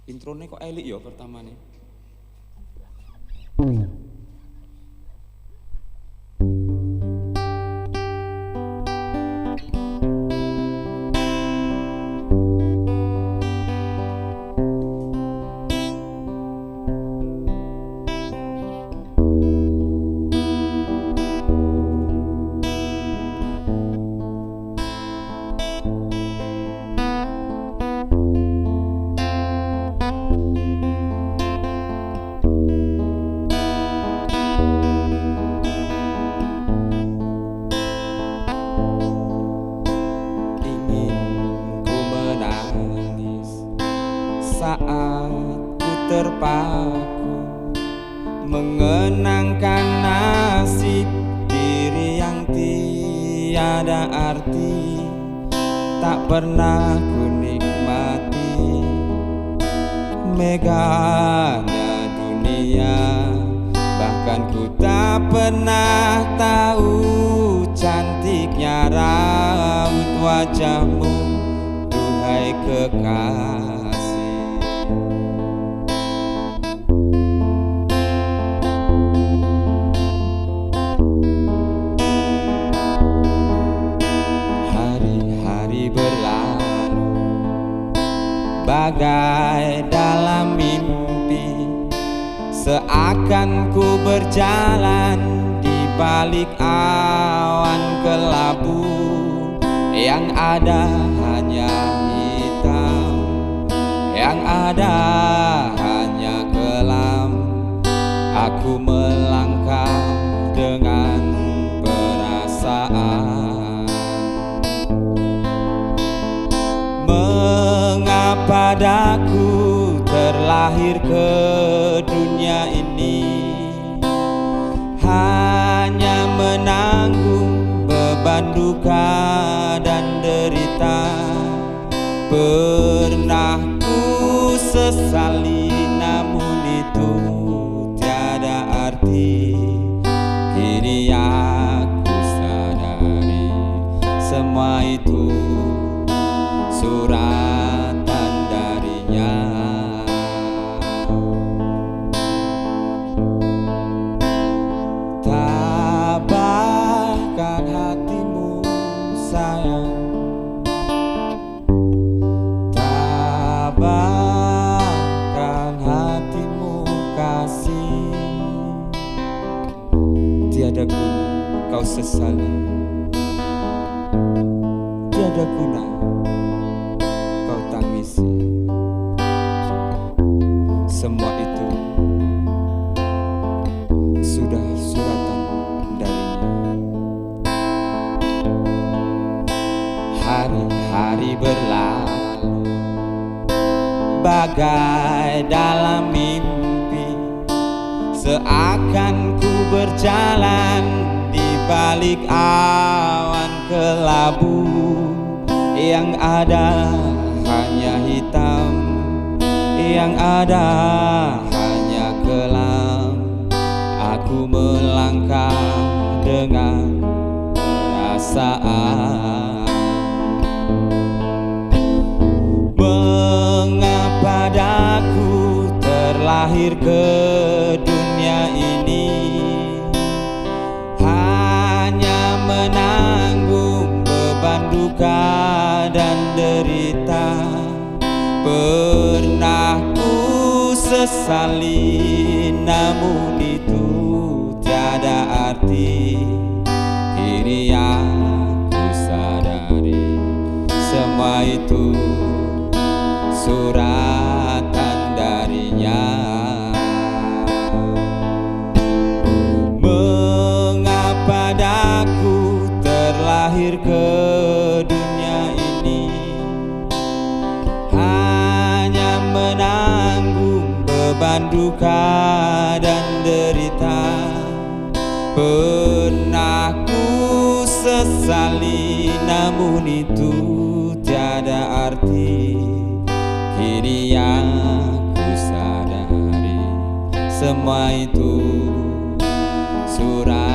Introne kok elik ya pertamane. Saat ku terpaku mengenangkan nasib diri yang tiada arti, tak pernah ku nikmati megahnya dunia. Bahkan ku tak pernah tahu cantiknya raut wajahmu, duhai kekasih. Bagai dalam mimpi, seakan ku berjalan di balik awan kelabu, yang ada hanya hitam, yang ada hanya kelam. Aku melangkah dengan perasaan. Mengapa daku terlahir ke dunia ini, hanya menanggung beban duka dan derita. Pernah ku sesali, namun itu tiada arti. Kini aku sadari semua itu suratan darinya. Tabahkan hatimu sayang, tabahkan hatimu kasih. Tiada guna kau sesali, tiada guna kau tangisi. Semua itu sudah suratan darinya. Hari-hari berlalu bagai dalam mimpi, seakan ku berjalan di balik awan kelabu, yang ada hanya hitam, yang ada hanya kelam. Aku melangkah dengan perasaan. Mengapa daku terlahir ke dunia ini, hanya menanggung beban duka dan derita. Pernah ku sesali, namun itu tiada arti. Kini aku sadari semua itu suratan darinya. Mengapa daku terlahir ke dunia ini, hanya menanggung beban duka dan derita. Pernah ku sesali, namun itu tiada arti. Kini aku sadari semua itu suratan